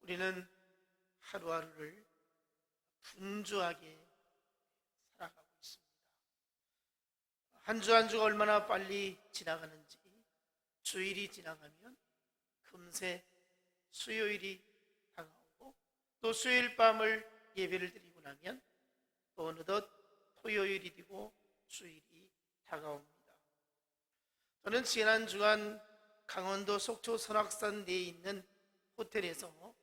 우리는 하루하루를 분주하게 살아가고 있습니다. 한 주 한 주가 얼마나 빨리 지나가는지, 주일이 지나가면 금세 수요일이 다가오고, 또 수요일 밤을 예배를 드리고 나면 또 어느덧 토요일이 되고 주일이 다가옵니다. 저는 지난 주간 강원도 속초 선악산 내에 있는 호텔에서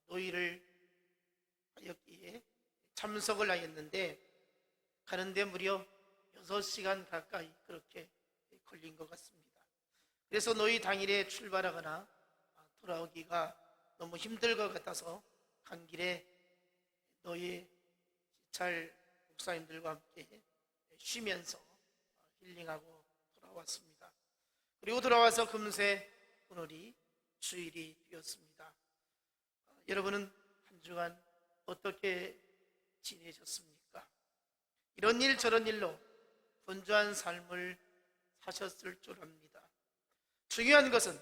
노일을 하였기에 참석을 하였는데, 가는데 무려 6시간 가까이 그렇게 걸린 것 같습니다. 그래서 노이 당일에 출발하거나 돌아오기가 너무 힘들 것 같아서 간 길에 노이 지찰 목사님들과 함께 쉬면서 힐링하고 돌아왔습니다. 그리고 돌아와서 금세 오늘이 주일이 되었습니다. 여러분은 한 주간 어떻게 지내셨습니까? 이런 일 저런 일로 분주한 삶을 사셨을 줄 압니다. 중요한 것은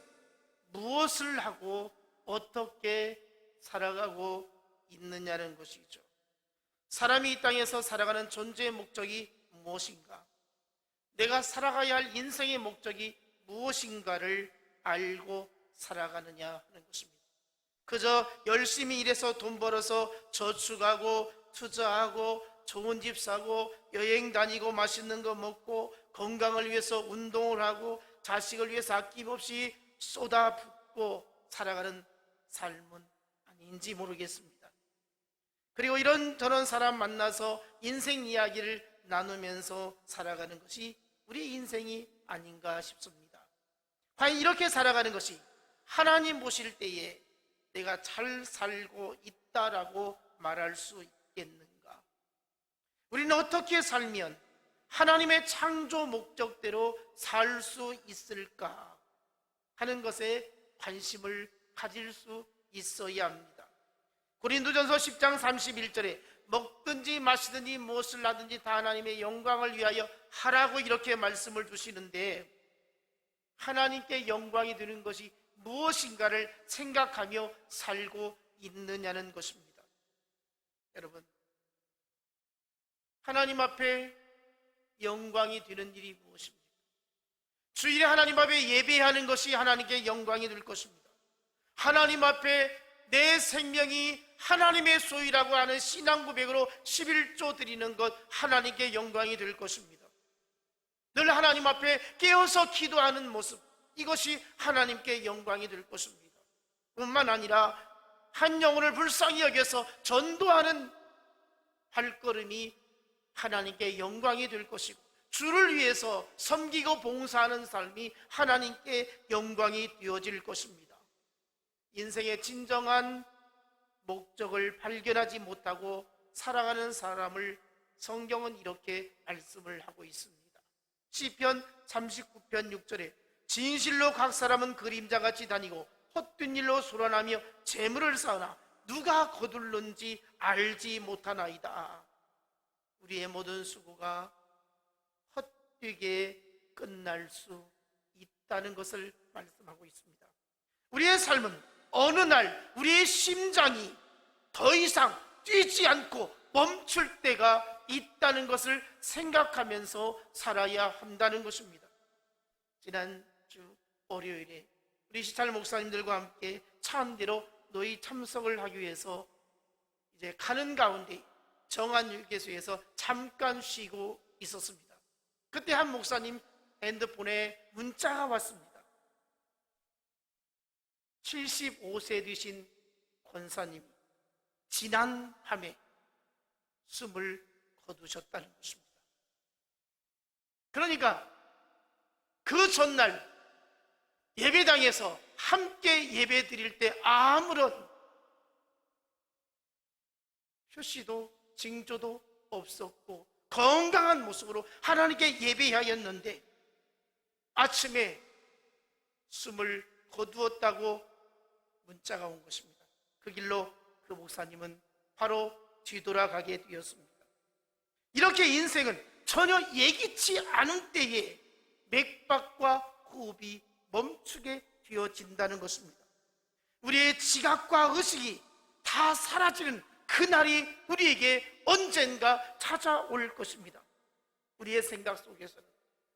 무엇을 하고 어떻게 살아가고 있느냐는 것이죠. 사람이 이 땅에서 살아가는 존재의 목적이 무엇인가? 내가 살아가야 할 인생의 목적이 무엇인가를 알고 살아가느냐 하는 것입니다. 그저 열심히 일해서 돈 벌어서 저축하고 투자하고 좋은 집 사고 여행 다니고 맛있는 거 먹고 건강을 위해서 운동을 하고 자식을 위해서 아낌없이 쏟아붓고 살아가는 삶은 아닌지 모르겠습니다. 그리고 이런저런 사람 만나서 인생 이야기를 나누면서 살아가는 것이 우리 인생이 아닌가 싶습니다. 과연 이렇게 살아가는 것이 하나님 보실 때에 내가 잘 살고 있다라고 말할 수 있겠는가? 우리는 어떻게 살면 하나님의 창조 목적대로 살 수 있을까 하는 것에 관심을 가질 수 있어야 합니다. 고린도전서 10장 31절에 먹든지 마시든지 무엇을 하든지 다 하나님의 영광을 위하여 하라고 이렇게 말씀을 주시는데, 하나님께 영광이 되는 것이 무엇인가를 생각하며 살고 있느냐는 것입니다. 여러분, 하나님 앞에 영광이 되는 일이 무엇입니까? 주일에 하나님 앞에 예배하는 것이 하나님께 영광이 될 것입니다. 하나님 앞에 내 생명이 하나님의 소유라고 하는 신앙 고백으로 11조 드리는 것, 하나님께 영광이 될 것입니다. 늘 하나님 앞에 깨어서 기도하는 모습, 이것이 하나님께 영광이 될 것입니다. 뿐만 아니라 한 영혼을 불쌍히 여겨서 전도하는 발걸음이 하나님께 영광이 될 것이고, 주를 위해서 섬기고 봉사하는 삶이 하나님께 영광이 되어질 것입니다. 인생의 진정한 목적을 발견하지 못하고 살아가는 사람을 성경은 이렇게 말씀을 하고 있습니다. 시편 39편 6절에 진실로 각 사람은 그림자같이 다니고 헛된 일로 소란하며 재물을 쌓으나 누가 거둘는지 알지 못하나이다. 우리의 모든 수고가 헛되게 끝날 수 있다는 것을 말씀하고 있습니다. 우리의 삶은 어느 날 우리의 심장이 더 이상 뛰지 않고 멈출 때가 있다는 것을 생각하면서 살아야 한다는 것입니다. 지난주 월요일에 우리 시찰 목사님들과 함께 차 한 대로 노이 참석을 하기 위해서 이제 가는 가운데 정안유개소에서 잠깐 쉬고 있었습니다. 그때 한 목사님 핸드폰에 문자가 왔습니다. 75세 되신 권사님이 지난 밤에 숨을 거두셨다는 것입니다. 그러니까 그 전날 예배당에서 함께 예배 드릴 때 아무런 표시도 징조도 없었고 건강한 모습으로 하나님께 예배하였는데, 아침에 숨을 거두었다고 문자가 온 것입니다. 그 길로 그 목사님은 바로 뒤돌아가게 되었습니다. 이렇게 인생은 전혀 예기치 않은 때에 맥박과 호흡이 멈추게 되어진다는 것입니다. 우리의 지각과 의식이 다 사라지는 그날이 우리에게 언젠가 찾아올 것입니다. 우리의 생각 속에서는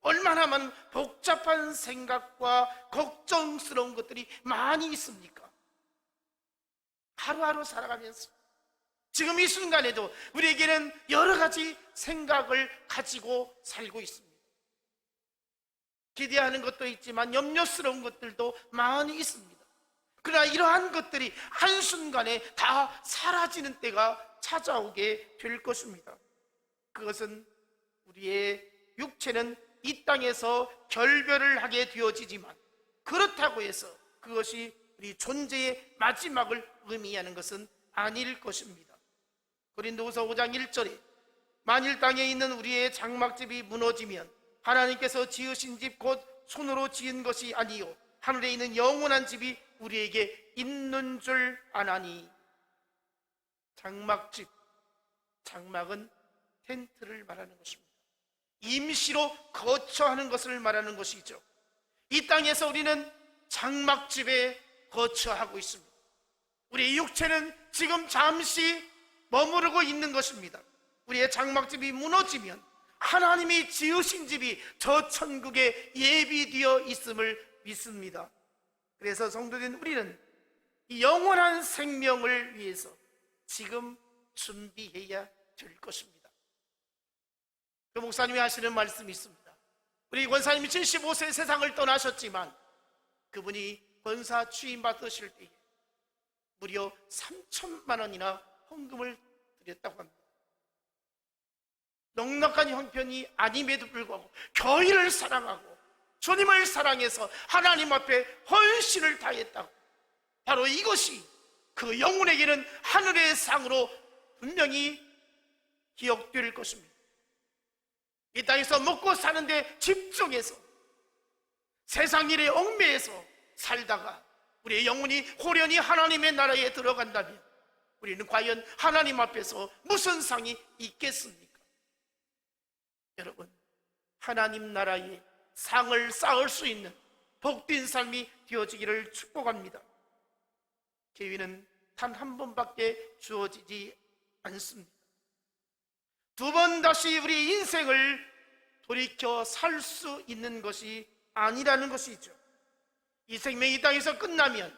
얼마나 많은 복잡한 생각과 걱정스러운 것들이 많이 있습니까? 하루하루 살아가면서 지금 이 순간에도 우리에게는 여러 가지 생각을 가지고 살고 있습니다. 기대하는 것도 있지만 염려스러운 것들도 많이 있습니다. 그러나 이러한 것들이 한순간에 다 사라지는 때가 찾아오게 될 것입니다. 그것은 우리의 육체는 이 땅에서 결별을 하게 되어지지만, 그렇다고 해서 그것이 우리 존재의 마지막을 의미하는 것은 아닐 것입니다. 고린도후서 5장 1절에 만일 땅에 있는 우리의 장막집이 무너지면 하나님께서 지으신 집 곧 손으로 지은 것이 아니요 하늘에 있는 영원한 집이 우리에게 있는 줄 아나니. 장막집, 장막은 텐트를 말하는 것입니다. 임시로 거처하는 것을 말하는 것이죠. 이 땅에서 우리는 장막집에 거처하고 있습니다. 우리의 육체는 지금 잠시 머무르고 있는 것입니다. 우리의 장막집이 무너지면 하나님이 지으신 집이 저 천국에 예비되어 있음을 믿습니다. 그래서 성도된 우리는 이 영원한 생명을 위해서 지금 준비해야 될 것입니다. 그 목사님이 하시는 말씀이 있습니다. 우리 권사님이 75세 세상을 떠나셨지만 그분이 권사 취임 받으실 때에 무려 3천만 원이나 헌금을 드렸다고 합니다. 넉넉한 형편이 아님에도 불구하고 교회를 사랑하고 주님을 사랑해서 하나님 앞에 헌신을 다했다고. 바로 이것이 그 영혼에게는 하늘의 상으로 분명히 기억될 것입니다. 이 땅에서 먹고 사는데 집중해서 세상 일에 얽매여서 살다가 우리의 영혼이 호련히 하나님의 나라에 들어간다면 우리는 과연 하나님 앞에서 무슨 상이 있겠습니까? 여러분, 하나님 나라에 상을 쌓을 수 있는 복된 삶이 되어지기를 축복합니다. 계위는 단 한 번밖에 주어지지 않습니다. 두 번 다시 우리 인생을 돌이켜 살 수 있는 것이 아니라는 것이죠. 이 생명이 이 땅에서 끝나면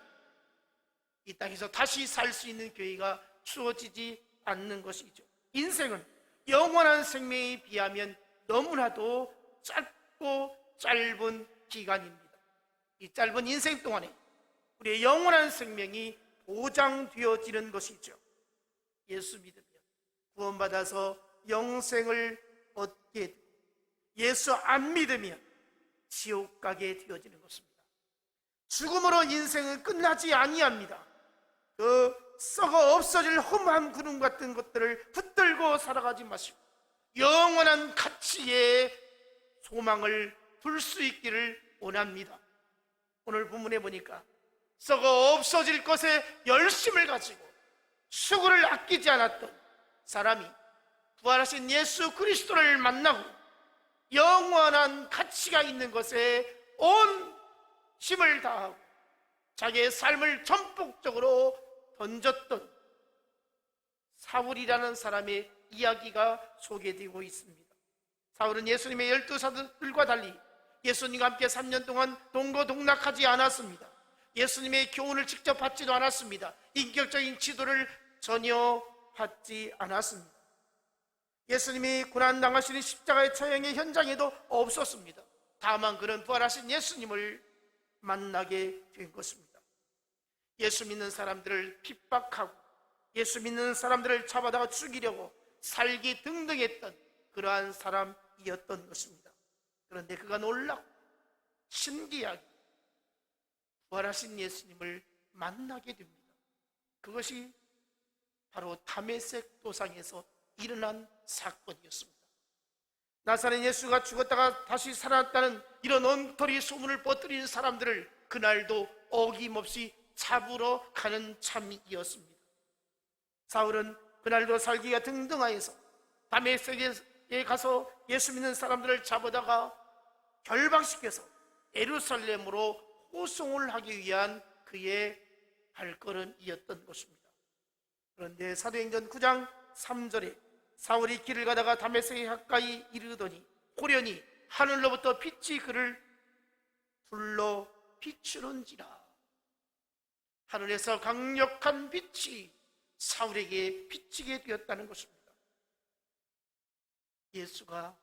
이 땅에서 다시 살 수 있는 기회가 주어지지 않는 것이죠. 인생은 영원한 생명에 비하면 너무나도 짧고 짧은 기간입니다. 이 짧은 인생 동안에 우리의 영원한 생명이 보장되어지는 것이죠. 예수 믿으면 구원받아서 영생을 얻게 되고, 예수 안 믿으면 지옥 가게 되어지는 것입니다. 죽음으로 인생은 끝나지 아니합니다. 그 썩어 없어질 험한 구름 같은 것들을 붙들고 살아가지 마시고 영원한 가치의 소망을 둘 수 있기를 원합니다. 오늘 본문에 보니까 썩어 없어질 것에 열심을 가지고 수고를 아끼지 않았던 사람이 부활하신 예수 그리스도를 만나고 영원한 가치가 있는 것에 온 힘을 다하고 자기의 삶을 전폭적으로 던졌던 사울이라는 사람의 이야기가 소개되고 있습니다. 사울은 예수님의 12사도들과 달리 예수님과 함께 3년 동안 동고동락하지 않았습니다. 예수님의 교훈을 직접 받지도 않았습니다. 인격적인 지도를 전혀 받지 않았습니다. 예수님이 고난당하시는 십자가의 처형의 현장에도 없었습니다. 다만 그는 부활하신 예수님을 만나게 된 것입니다. 예수 믿는 사람들을 핍박하고 예수 믿는 사람들을 잡아다가 죽이려고 살기 등등했던 그러한 사람이었던 것입니다. 그런데 그가 놀랍고 신기하게 부활하신 예수님을 만나게 됩니다. 그것이 바로 다메섹 도상에서 일어난 사건이었습니다. 나사렛 예수가 죽었다가 다시 살아났다는 이런 엉터리 소문을 퍼뜨리는 사람들을 그날도 어김없이 잡으러 가는 참이었습니다. 사울은 그날도 살기가 등등하여서 다메섹에 가서 예수 믿는 사람들을 잡아다가 결박시켜서 예루살렘으로 호송을 하기 위한 그의 발걸음이었던 것입니다. 그런데 사도행전 9장 3절에 사울이 길을 가다가 다메섹에 가까이 이르더니 호련히 하늘로부터 빛이 그를 둘러 비추는지라. 하늘에서 강력한 빛이 사울에게 비치게 되었다는 것입니다. 예수가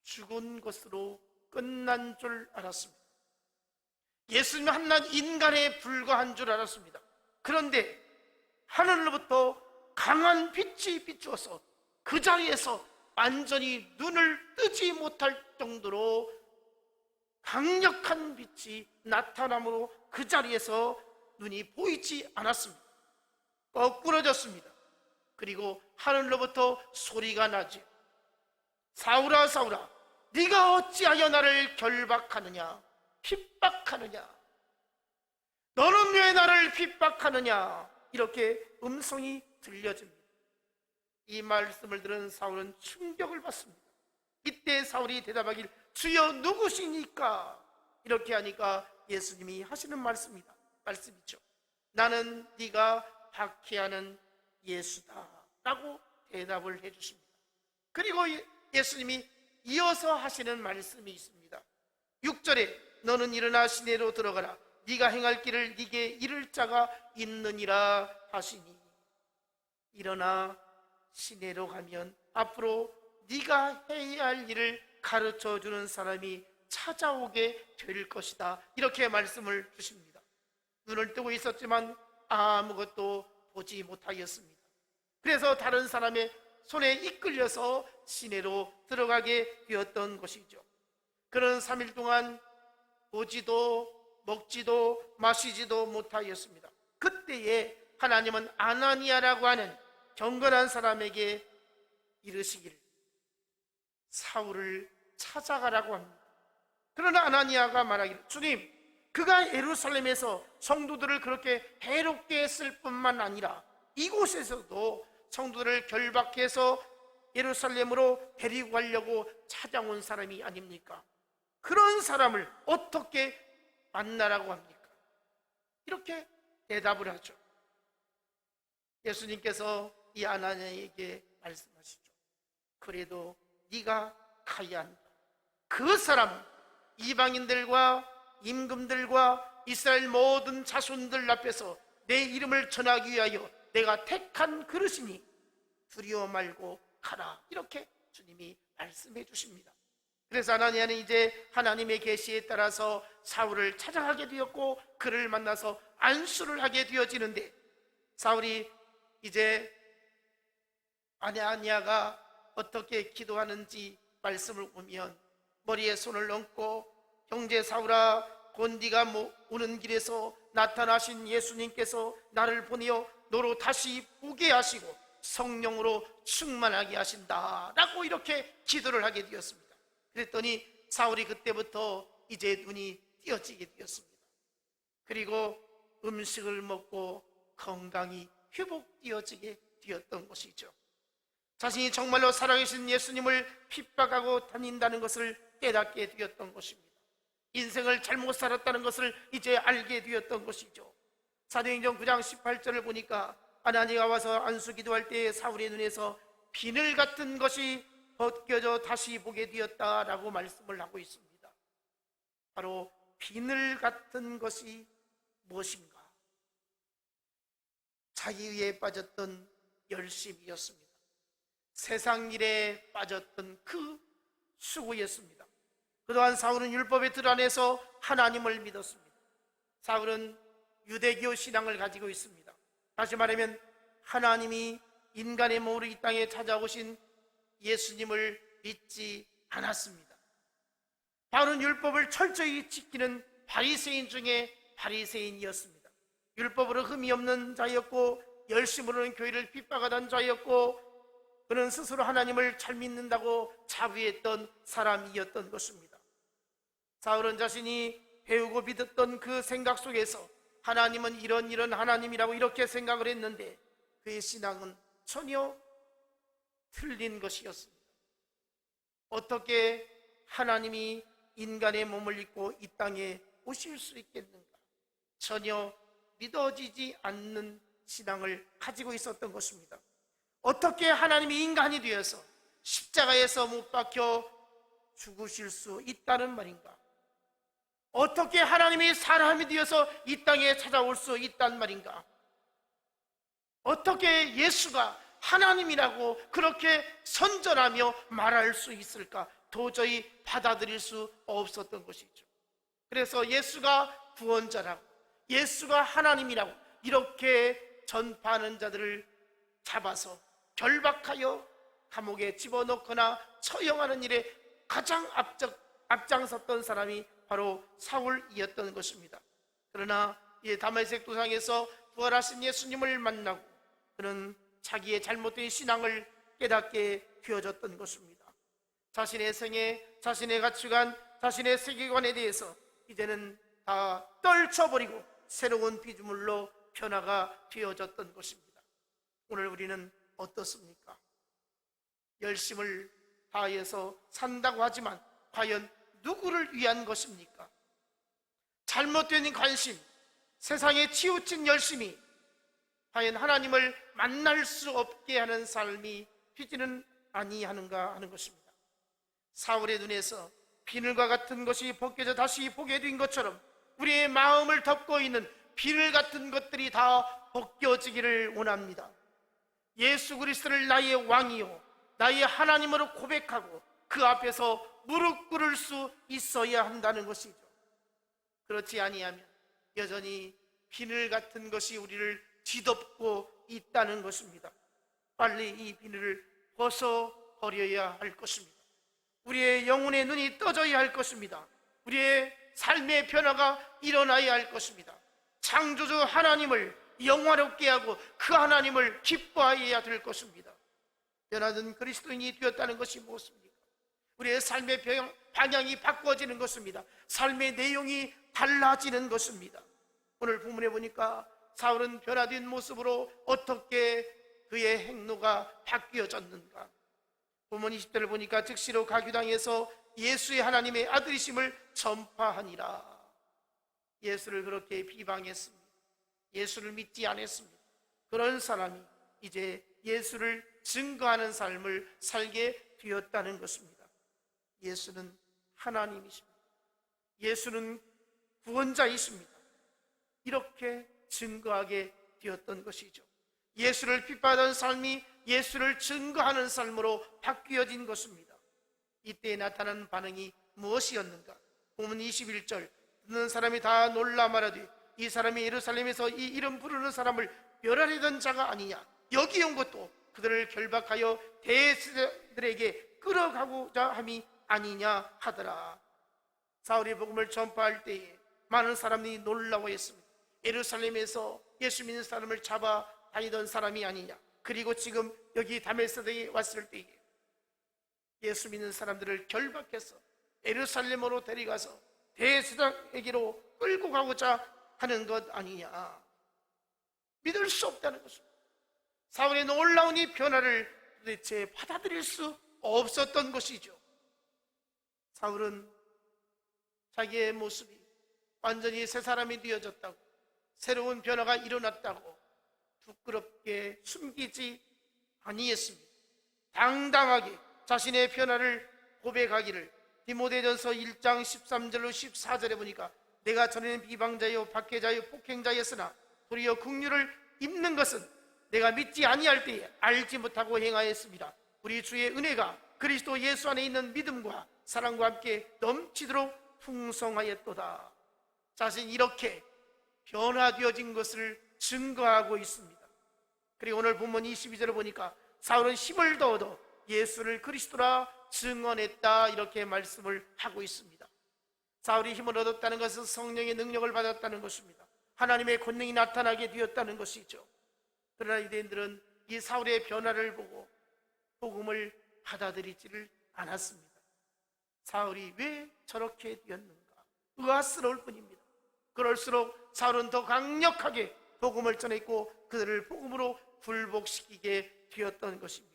죽은 것으로 끝난 줄 알았습니다. 예수님은 한낱 인간에 불과한 줄 알았습니다. 그런데 하늘로부터 강한 빛이 비추어서 그 자리에서 완전히 눈을 뜨지 못할 정도로 강력한 빛이 나타남으로 그 자리에서 눈이 보이지 않았습니다. 거꾸러졌습니다. 그리고 하늘로부터 소리가 나지. 사울아 사울아, 네가 어찌하여 나를 결박하느냐, 핍박하느냐, 너는 왜 나를 핍박하느냐, 이렇게 음성이 들려집니다. 이 말씀을 들은 사울은 충격을 받습니다. 이때 사울이 대답하길 주여 누구시니까? 이렇게 하니까 예수님이 하시는 말씀이죠. 나는 네가 박해하는 예수다 라고 대답을 해주십니다. 그리고 예수님이 이어서 하시는 말씀이 있습니다. 6절에 너는 일어나 시내로 들어가라. 네가 행할 길을 네게 이를 자가 있느니라 하시니, 일어나 시내로 가면 앞으로 네가 해야 할 일을 가르쳐주는 사람이 찾아오게 될 것이다, 이렇게 말씀을 주십니다. 눈을 뜨고 있었지만 아무것도 보지 못하였습니다. 그래서 다른 사람의 손에 이끌려서 시내로 들어가게 되었던 것이죠. 그는 3일 동안 보지도 먹지도 마시지도 못하였습니다. 그때에 하나님은 아나니아라고 하는 경건한 사람에게 이르시기를 사울을 찾아가라고 합니다. 그러나 아나니아가 말하기를 주님, 그가 예루살렘에서 성도들을 그렇게 해롭게 했을 뿐만 아니라 이곳에서도 성도들을 결박해서 예루살렘으로 데리고 가려고 찾아온 사람이 아닙니까? 그런 사람을 어떻게 만나라고 합니까? 이렇게 대답을 하죠. 예수님께서 이 아나니아에게 말씀하시죠. 그래도 네가 가야 한다. 그 사람은 이방인들과 임금들과 이스라엘 모든 자손들 앞에서 내 이름을 전하기 위하여 내가 택한 그릇이니 두려워 말고 가라, 이렇게 주님이 말씀해 주십니다. 그래서 아나니아는 이제 하나님의 계시에 따라서 사울을 찾아가게 되었고 그를 만나서 안수를 하게 되어지는데, 사울이 이제 아나니아가 어떻게 기도하는지 말씀을 보면 머리에 손을 얹고 형제 사울아, 곧 네가 오는 길에서 나타나신 예수님께서 나를 보내어 너로 다시 보게 하시고 성령으로 충만하게 하신다 라고 이렇게 기도를 하게 되었습니다. 그랬더니 사울이 그때부터 이제 눈이 띄어지게 되었습니다. 그리고 음식을 먹고 건강이 회복되어지게 되었던 것이죠. 자신이 정말로 살아계신 예수님을 핍박하고 다닌다는 것을 깨닫게 되었던 것입니다. 인생을 잘못 살았다는 것을 이제 알게 되었던 것이죠. 사도행전 9장 18절을 보니까 아나니아가 와서 안수 기도할 때 사울의 눈에서 비늘 같은 것이 벗겨져 다시 보게 되었다라고 말씀을 하고 있습니다. 바로 비늘 같은 것이 무엇인가? 자기위에 빠졌던 열심이었습니다. 세상 일에 빠졌던 그 수고였습니다. 그동안 사울은 율법의 틀 안에서 하나님을 믿었습니다. 사울은 유대교 신앙을 가지고 있습니다. 다시 말하면 하나님이 인간의 몸으로 이 땅에 찾아오신 예수님을 믿지 않았습니다. 바울은 율법을 철저히 지키는 바리새인 중에 바리새인이었습니다. 율법으로 흠이 없는 자였고 열심으로는 교회를 핍박하던 자였고 그는 스스로 하나님을 잘 믿는다고 자부했던 사람이었던 것입니다. 사울은 자신이 배우고 믿었던 그 생각 속에서 하나님은 이런 하나님이라고 이렇게 생각을 했는데 그의 신앙은 전혀 틀린 것이었습니다. 어떻게 하나님이 인간의 몸을 입고 이 땅에 오실 수 있겠는가? 전혀 믿어지지 않는 신앙을 가지고 있었던 것입니다. 어떻게 하나님이 인간이 되어서 십자가에서 못 박혀 죽으실 수 있다는 말인가? 어떻게 하나님이 사람이 되어서 이 땅에 찾아올 수 있단 말인가? 어떻게 예수가 하나님이라고 그렇게 선전하며 말할 수 있을까? 도저히 받아들일 수 없었던 것이죠. 그래서 예수가 구원자라고, 예수가 하나님이라고 이렇게 전파하는 자들을 잡아서 결박하여 감옥에 집어넣거나 처형하는 일에 가장 앞장섰던 사람이 바로 사울이었던 것입니다. 그러나 이 다메섹 도상에서 부활하신 예수님을 만나고 그는 자기의 잘못된 신앙을 깨닫게 되어졌던 것입니다. 자신의 생애, 자신의 가치관, 자신의 세계관에 대해서 이제는 다 떨쳐버리고 새로운 피조물로 변화가 되어졌던 것입니다. 오늘 우리는 어떻습니까? 열심을 다해서 산다고 하지만 과연 누구를 위한 것입니까? 잘못된 관심, 세상에 치우친 열심이 과연 하나님을 만날 수 없게 하는 삶이 되지는 아니하는가 하는 것입니다. 사울의 눈에서 비늘과 같은 것이 벗겨져 다시 보게 된 것처럼 우리의 마음을 덮고 있는 비늘 같은 것들이 다 벗겨지기를 원합니다. 예수 그리스도를 나의 왕이요 나의 하나님으로 고백하고 그 앞에서 무릎 꿇을 수 있어야 한다는 것이죠. 그렇지 아니하면 여전히 비늘 같은 것이 우리를 뒤덮고 있다는 것입니다. 빨리 이 비늘을 벗어버려야 할 것입니다. 우리의 영혼의 눈이 떠져야 할 것입니다. 우리의 삶의 변화가 일어나야 할 것입니다. 창조주 하나님을 영화롭게 하고 그 하나님을 기뻐해야 될 것입니다. 변화된 그리스도인이 되었다는 것이 무엇입니까? 우리의 삶의 방향이 바꿔지는 것입니다. 삶의 내용이 달라지는 것입니다. 오늘 본문에 보니까 사울은 변화된 모습으로 어떻게 그의 행로가 바뀌어졌는가? 본문 20절을 보니까 즉시로 가규당에서 예수의 하나님의 아들이심을 전파하니라. 예수를 그렇게 비방했습니다. 예수를 믿지 않았습니다. 그런 사람이 이제 예수를 증거하는 삶을 살게 되었다는 것입니다. 예수는 하나님이십니다. 예수는 구원자이십니다. 이렇게 증거하게 되었던 것이죠. 예수를 핍박하던 삶이 예수를 증거하는 삶으로 바뀌어진 것입니다. 이때 나타난 반응이 무엇이었는가? 본문 21절 듣는 사람이 다 놀라 말하되 이 사람이 예루살렘에서 이 이름 부르는 사람을 멸하려던 자가 아니냐? 여기 온 것도 그들을 결박하여 대제사장들에게 끌어가고자 함이 아니냐 하더라. 사울이 복음을 전파할 때에 많은 사람들이 놀라워했습니다. 예루살렘에서 예수 믿는 사람을 잡아 다니던 사람이 아니냐. 그리고 지금 여기 다메섹에 왔을 때에 예수 믿는 사람들을 결박해서 예루살렘으로 데려가서 대제사장에게로 끌고 가고자 하는 것 아니냐. 믿을 수 없다는 것입니다. 사울의 놀라운 이 변화를 도대체 받아들일 수 없었던 것이죠. 사울은 자기의 모습이 완전히 새 사람이 되어졌다고, 새로운 변화가 일어났다고 부끄럽게 숨기지 아니했습니다. 당당하게 자신의 변화를 고백하기를 디모데전서 1장 13절로 14절에 보니까 내가 전에는 비방자요 박해자요 폭행자였으나 도리어 긍휼을 입는 것은 내가 믿지 아니할 때에 알지 못하고 행하였습니다. 우리 주의 은혜가 그리스도 예수 안에 있는 믿음과 사랑과 함께 넘치도록 풍성하였도다. 자신이 이렇게 변화되어진 것을 증거하고 있습니다. 그리고 오늘 본문 22절을 보니까 사울은 힘을 더얻어 예수를 그리스도라 증언했다, 이렇게 말씀을 하고 있습니다. 사울이 힘을 얻었다는 것은 성령의 능력을 받았다는 것입니다. 하나님의 권능이 나타나게 되었다는 것이죠. 그러나 유대인들은 이 사울의 변화를 보고 복음을 받아들이지를 않았습니다. 사울이 왜 저렇게 되었는가 의아스러울 뿐입니다. 그럴수록 사울은 더 강력하게 복음을 전했고 그들을 복음으로 굴복시키게 되었던 것입니다.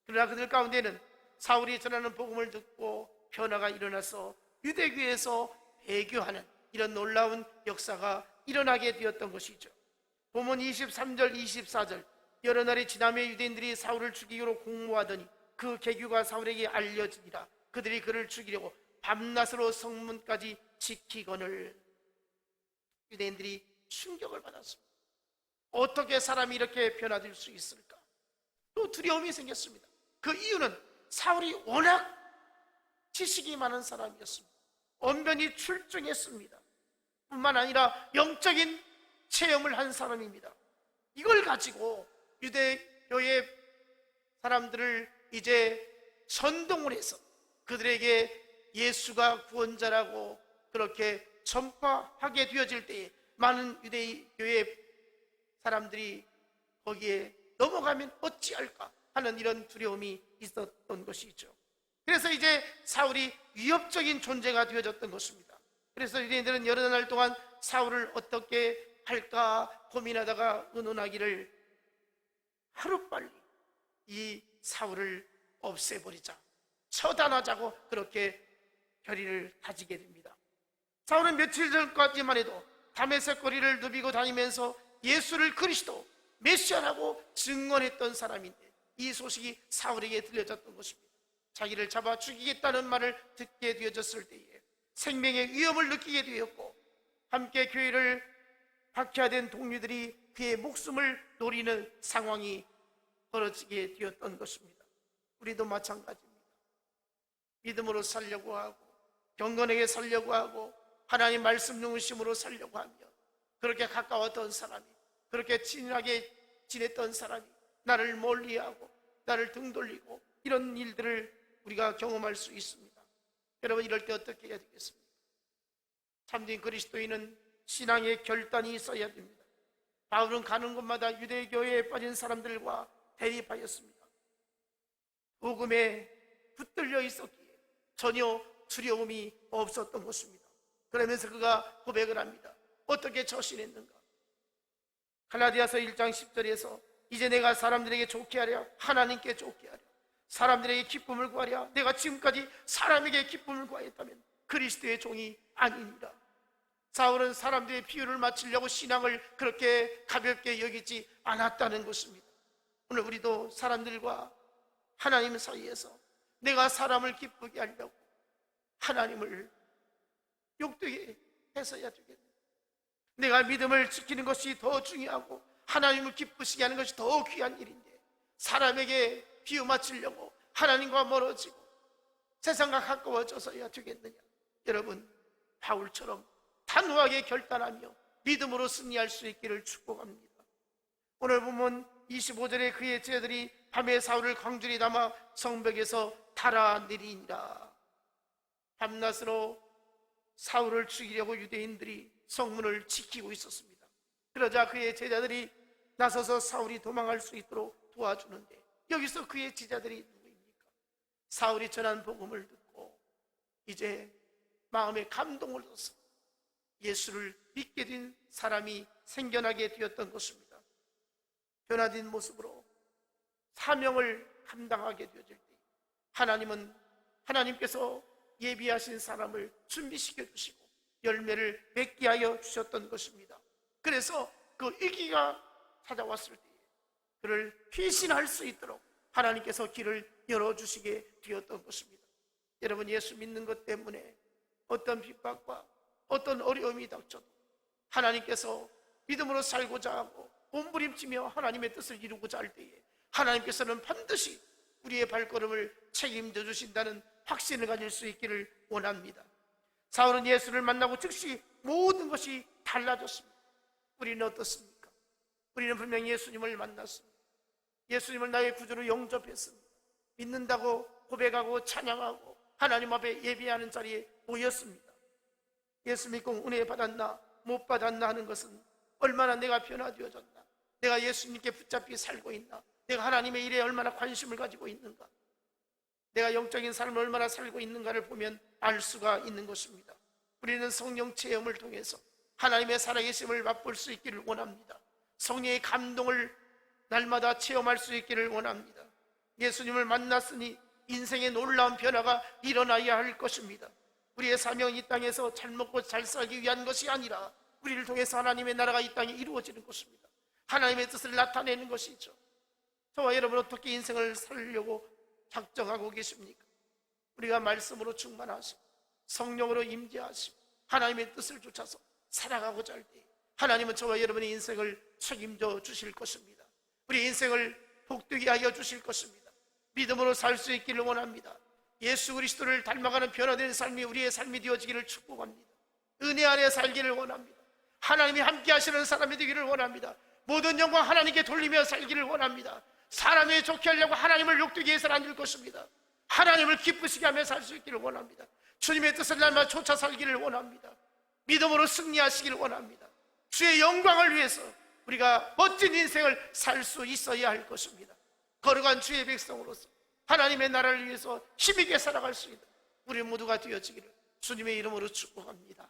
그러나 그들 가운데는 사울이 전하는 복음을 듣고 변화가 일어나서 유대교에서 배교하는 이런 놀라운 역사가 일어나게 되었던 것이죠. 본문 23절 24절 여러 날이 지나며 유대인들이 사울을 죽이기로 공모하더니 그 계규가 사울에게 알려지니라. 그들이 그를 죽이려고 밤낮으로 성문까지 지키거늘. 유대인들이 충격을 받았습니다. 어떻게 사람이 이렇게 변화될 수 있을까? 또 두려움이 생겼습니다. 그 이유는 사울이 워낙 지식이 많은 사람이었습니다. 언변이 출중했습니다. 뿐만 아니라 영적인 체험을 한 사람입니다. 이걸 가지고 유대교의 사람들을 이제 선동을 해서 그들에게 예수가 구원자라고 그렇게 전파하게 되어질 때에 많은 유대교의 사람들이 거기에 넘어가면 어찌할까 하는 이런 두려움이 있었던 것이죠. 그래서 이제 사울이 위협적인 존재가 되어졌던 것입니다. 그래서 유대인들은 여러 날 동안 사울을 어떻게 할까 고민하다가 의논하기를 하루빨리 이 사울을 없애버리자, 처단하자고 그렇게 결의를 다지게 됩니다. 사울은 며칠 전까지만 해도 다메섹 거리를 누비고 다니면서 예수를 그리스도 메시아라고 증언했던 사람인데 이 소식이 사울에게 들려졌던 것입니다. 자기를 잡아 죽이겠다는 말을 듣게 되어졌을 때에 생명의 위험을 느끼게 되었고 함께 교회를 박해하던 동료들이 그의 목숨을 노리는 상황이 벌어지게 되었던 것입니다. 우리도 마찬가지입니다. 믿음으로 살려고 하고 경건하게 살려고 하고 하나님 말씀 중심으로 살려고 하며 그렇게 가까웠던 사람이, 그렇게 친하게 지냈던 사람이 나를 멀리하고 나를 등 돌리고 이런 일들을 우리가 경험할 수 있습니다. 여러분, 이럴 때 어떻게 해야 되겠습니까? 참된 그리스도인은 신앙의 결단이 있어야 됩니다. 바울은 가는 곳마다 유대교회에 빠진 사람들과 대립하였습니다. 복음에 붙들려 있었기에 전혀 두려움이 없었던 것입니다. 그러면서 그가 고백을 합니다. 어떻게 저신했는가? 갈라디아서 1장 10절에서 이제 내가 사람들에게 좋게 하랴 하나님께 좋게 하랴 사람들에게 기쁨을 구하랴 내가 지금까지 사람에게 기쁨을 구하였다면 그리스도의 종이 아니니라. 사울은 사람들의 비유를 맞추려고 신앙을 그렇게 가볍게 여기지 않았다는 것입니다. 오늘 우리도 사람들과 하나님 사이에서 내가 사람을 기쁘게 하려고 하나님을 욕되게 해서야 되겠네. 내가 믿음을 지키는 것이 더 중요하고 하나님을 기쁘시게 하는 것이 더 귀한 일인데 사람에게 비유 맞추려고 하나님과 멀어지고 세상과 가까워져서야 되겠느냐. 여러분, 바울처럼 단호하게 결단하며 믿음으로 승리할 수 있기를 축복합니다. 오늘 보면 25절에 그의 제자들이 밤에 사울을 광주리 담아 성벽에서 달아내리니라. 밤낮으로 사울을 죽이려고 유대인들이 성문을 지키고 있었습니다. 그러자 그의 제자들이 나서서 사울이 도망할 수 있도록 도와주는데 여기서 그의 제자들이 누구입니까? 사울이 전한 복음을 듣고 이제 마음에 감동을 얻어서 예수를 믿게 된 사람이 생겨나게 되었던 것입니다. 변화된 모습으로 사명을 감당하게 되어질 때 하나님께서 예비하신 사람을 준비시켜 주시고 열매를 맺게 하여 주셨던 것입니다. 그래서 그 위기가 찾아왔을 때 그를 피신할 수 있도록 하나님께서 길을 열어주시게 되었던 것입니다. 여러분, 예수 믿는 것 때문에 어떤 핍박과 어떤 어려움이 닥쳐도 하나님께서 믿음으로 살고자 하고 몸부림치며 하나님의 뜻을 이루고자 할 때에 하나님께서는 반드시 우리의 발걸음을 책임져 주신다는 확신을 가질 수 있기를 원합니다. 사울은 예수를 만나고 즉시 모든 것이 달라졌습니다. 우리는 어떻습니까? 우리는 분명히 예수님을 만났습니다. 예수님을 나의 구주로 영접했습니다. 믿는다고 고백하고 찬양하고 하나님 앞에 예배하는 자리에 모였습니다. 예수 믿고 은혜 받았나 못 받았나 하는 것은 얼마나 내가 변화되어졌나, 내가 예수님께 붙잡혀 살고 있나, 내가 하나님의 일에 얼마나 관심을 가지고 있는가, 내가 영적인 삶을 얼마나 살고 있는가를 보면 알 수가 있는 것입니다. 우리는 성령 체험을 통해서 하나님의 살아계심을 맛볼 수 있기를 원합니다. 성령의 감동을 날마다 체험할 수 있기를 원합니다. 예수님을 만났으니 인생의 놀라운 변화가 일어나야 할 것입니다. 우리의 사명은 이 땅에서 잘 먹고 잘 살기 위한 것이 아니라 우리를 통해서 하나님의 나라가 이 땅에 이루어지는 것입니다. 하나님의 뜻을 나타내는 것이죠. 저와 여러분 어떻게 인생을 살려고 작정하고 계십니까? 우리가 말씀으로 충만하시고 성령으로 임재하시고 하나님의 뜻을 쫓아서 살아가고자 할 때 하나님은 저와 여러분의 인생을 책임져 주실 것입니다. 우리 인생을 복되게 하여 주실 것입니다. 믿음으로 살 수 있기를 원합니다. 예수 그리스도를 닮아가는 변화된 삶이 우리의 삶이 되어지기를 축복합니다. 은혜 안에 살기를 원합니다. 하나님이 함께 하시는 사람이 되기를 원합니다. 모든 영광 하나님께 돌리며 살기를 원합니다. 사람이 좋게 하려고 하나님을 욕되게 해서는 안 될 것입니다. 하나님을 기쁘시게 하며 살 수 있기를 원합니다. 주님의 뜻을 날마다 쫓아 살기를 원합니다. 믿음으로 승리하시기를 원합니다. 주의 영광을 위해서 우리가 멋진 인생을 살 수 있어야 할 것입니다. 거룩한 주의 백성으로서 하나님의 나라를 위해서 힘있게 살아갈 수 있는 우리 모두가 되어지기를 주님의 이름으로 축복합니다.